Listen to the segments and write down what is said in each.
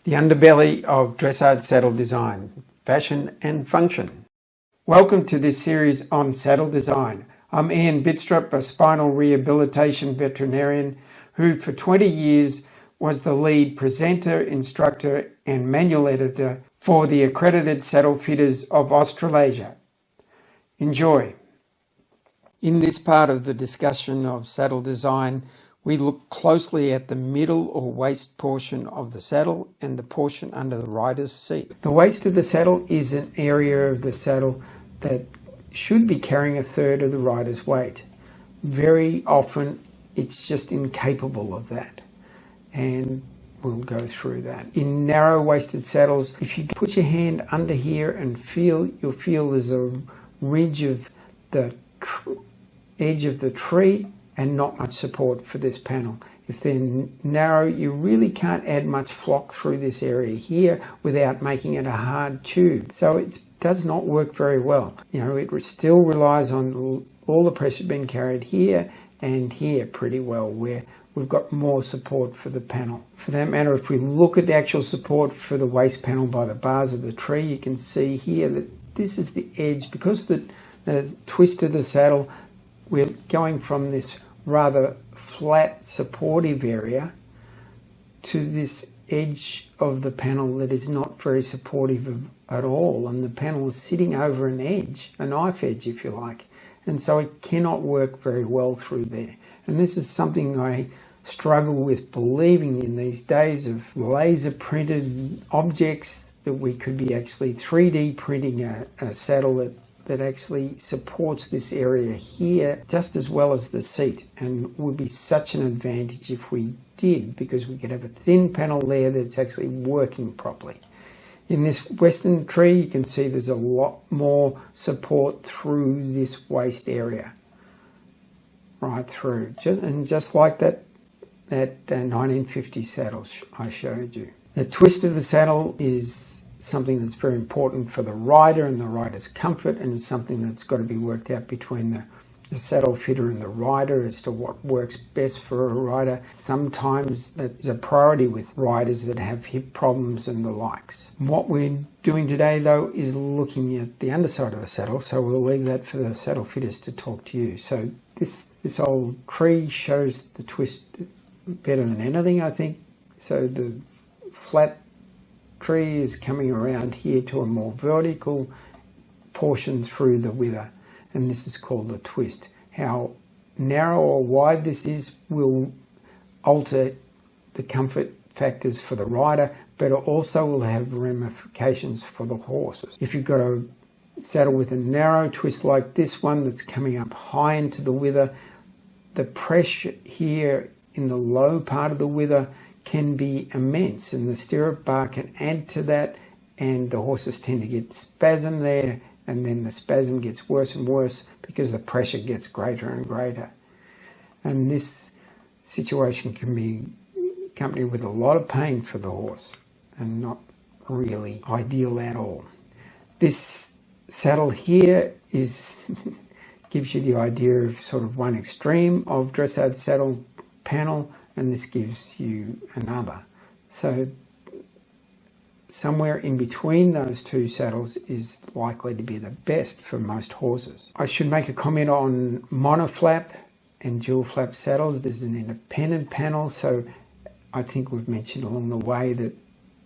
The underbelly of dressage saddle design, fashion and function. Welcome to this series on saddle design. I'm Ian Bitstrup, a spinal rehabilitation veterinarian who for 20 years was the lead presenter, instructor and manual editor for the accredited saddle fitters of Australasia. Enjoy. In this part of the discussion of saddle design, we look closely at the middle or waist portion of the saddle and the portion under the rider's seat. The waist of the saddle is an area of the saddle that should be carrying a third of the rider's weight. Very often it's just incapable of that, and we'll go through that. In narrow-waisted saddles, if you put your hand under here and you'll feel there's a ridge of the edge of the tree and not much support for this panel. If they're narrow, you really can't add much flock through this area here without making it a hard tube. So it does not work very well. It still relies on all the pressure being carried here and here pretty well, where we've got more support for the panel. For that matter, if we look at the actual support for the waist panel by the bars of the tree, you can see here that this is the edge. Because the twist of the saddle, we're going from this rather flat supportive area to this edge of the panel that is not very supportive at all, and the panel is sitting over an edge, a knife edge if you like, and so it cannot work very well through there. And this is something I struggle with believing in these days of laser printed objects, that we could be actually 3D printing a saddle that actually supports this area here just as well as the seat, and would be such an advantage if we did, because we could have a thin panel there that's actually working properly. In this western tree, you can see there's a lot more support through this waist area, right through, just like that 1950 saddle I showed you. The twist of the saddle is something that's very important for the rider and the rider's comfort, and it's something that's got to be worked out between the saddle fitter and the rider as to what works best for a rider. Sometimes that is a priority with riders that have hip problems and the likes. What we're doing today though is looking at the underside of the saddle, so we'll leave that for the saddle fitters to talk to you. So this old tree shows the twist better than anything, I think. So the flat tree is coming around here to a more vertical portion through the wither, and this is called the twist. How narrow or wide this is will alter the comfort factors for the rider, but it also will have ramifications for the horses. If you've got a saddle with a narrow twist like this one that's coming up high into the wither, the pressure here in the low part of the wither can be immense, and the stirrup bar can add to that, and the horses tend to get spasm there, and then the spasm gets worse and worse because the pressure gets greater and greater. And this situation can be accompanied with a lot of pain for the horse and not really ideal at all. This saddle here gives you the idea of sort of one extreme of dressage saddle panel, and this gives you another. So somewhere in between those two saddles is likely to be the best for most horses. I should make a comment on monoflap and dual flap saddles. There's an independent panel, so I think we've mentioned along the way that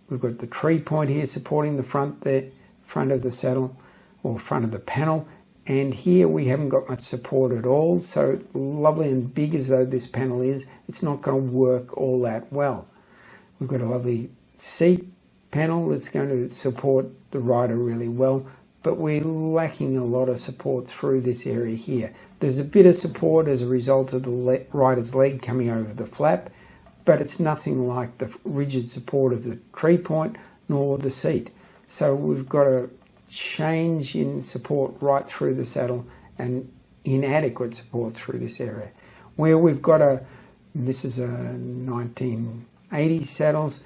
we've got the tree point here supporting the front of the saddle or front of the panel, and here we haven't got much support at all. So lovely and big as though this panel is, it's not going to work all that well. We've got a lovely seat panel that's going to support the rider really well, but we're lacking a lot of support through this area here. There's a bit of support as a result of the rider's leg coming over the flap, but it's nothing like the rigid support of the tree point nor the seat. So we've got a change in support right through the saddle and inadequate support through this area. Where we've got this is a 1980 saddles,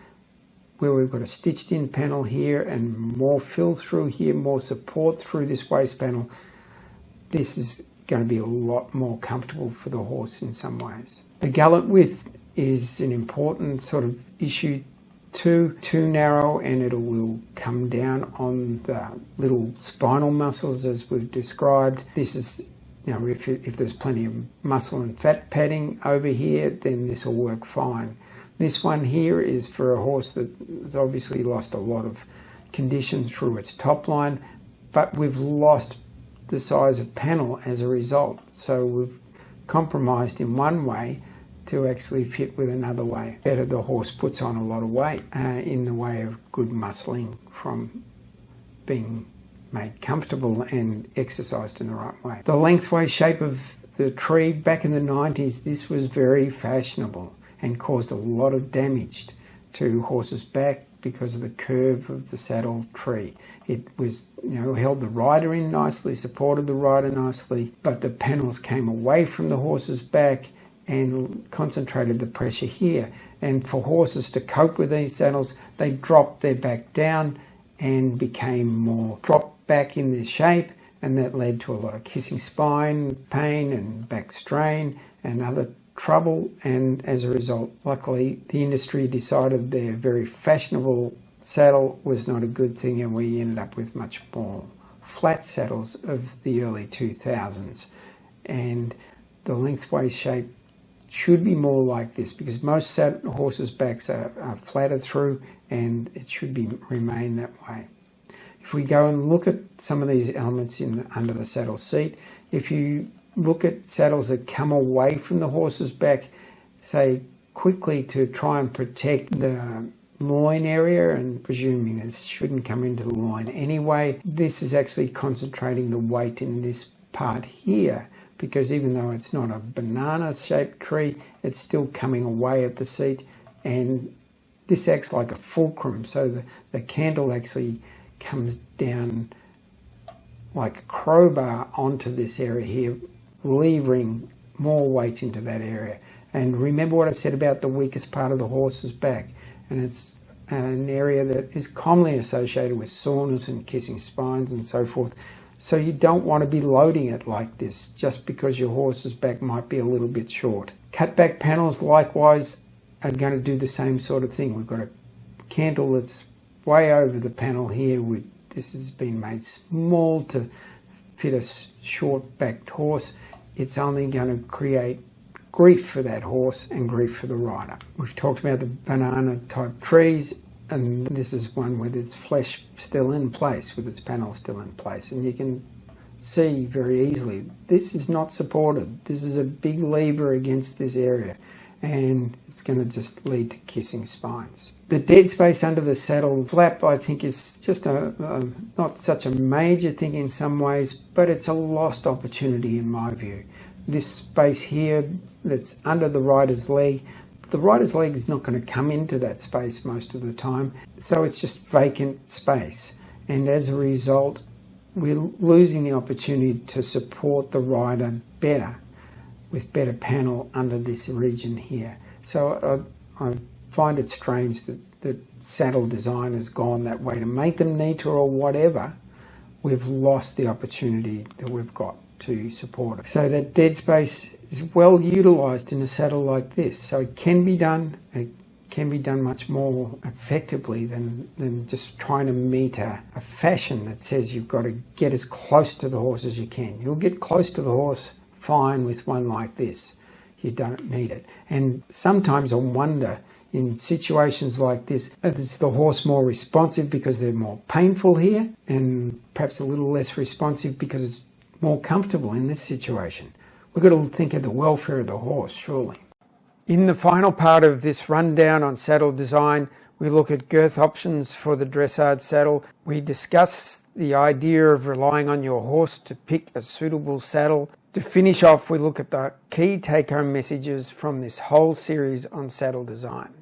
where we've got a stitched in panel here and more fill through here, more support through this waist panel, this is going to be a lot more comfortable for the horse in some ways. The gullet width is an important sort of issue too narrow, and it will come down on the little spinal muscles as we've described. This is, if there's plenty of muscle and fat padding over here, then this will work fine. This one here is for a horse that has obviously lost a lot of condition through its top line, but we've lost the size of panel as a result. So we've compromised in one way to actually fit with another way. Better, the horse puts on a lot of weight in the way of good muscling from being made comfortable and exercised in the right way. The lengthwise shape of the tree, back in the 90s, this was very fashionable and caused a lot of damage to horses' back because of the curve of the saddle tree. It was, held the rider in nicely, supported the rider nicely, but the panels came away from the horse's back and concentrated the pressure here. And for horses to cope with these saddles, they dropped their back down and became more dropped back in their shape, and that led to a lot of kissing spine pain and back strain and other trouble. And as a result, luckily, the industry decided their very fashionable saddle was not a good thing, and we ended up with much more flat saddles of the early 2000s. And the lengthwise shape should be more like this, because most horses' backs are flatter through, and it should remain that way. If we go and look at some of these elements under the saddle seat, if you look at saddles that come away from the horse's back, say quickly to try and protect the loin area, and presuming this shouldn't come into the loin anyway, this is actually concentrating the weight in this part here, because even though it's not a banana-shaped tree, it's still coming away at the seat, and this acts like a fulcrum, so the cantle actually comes down like a crowbar onto this area here, levering more weight into that area. And remember what I said about the weakest part of the horse's back, and it's an area that is commonly associated with soreness and kissing spines and so forth. So you don't want to be loading it like this just because your horse's back might be a little bit short. Cutback panels likewise are going to do the same sort of thing. We've got a cantle that's way over the panel here. This has been made small to fit a short-backed horse. It's only going to create grief for that horse and grief for the rider. We've talked about the banana-type trees, and this is one with its flesh still in place, with its panel still in place. And you can see very easily, this is not supported. This is a big lever against this area, and it's going to just lead to kissing spines. The dead space under the saddle flap, I think, is just not such a major thing in some ways, but it's a lost opportunity in my view. This space here that's under the rider's leg, the rider's leg is not going to come into that space most of the time, so it's just vacant space. And as a result, we're losing the opportunity to support the rider better with better panel under this region here. So I find it strange that saddle design has gone that way to make them neater or whatever. We've lost the opportunity that we've got to support it. So that dead space is well utilised in a saddle like this. So it can be done. It can be done much more effectively than just trying to meet a fashion that says you've got to get as close to the horse as you can. You'll get close to the horse fine with one like this. You don't need it. And sometimes I wonder, in situations like this, is the horse more responsive because they're more painful here, and perhaps a little less responsive because it's more comfortable in this situation? We've got to think of the welfare of the horse, surely. In the final part of this rundown on saddle design, we look at girth options for the dressage saddle. We discuss the idea of relying on your horse to pick a suitable saddle. To finish off, we look at the key take-home messages from this whole series on saddle design.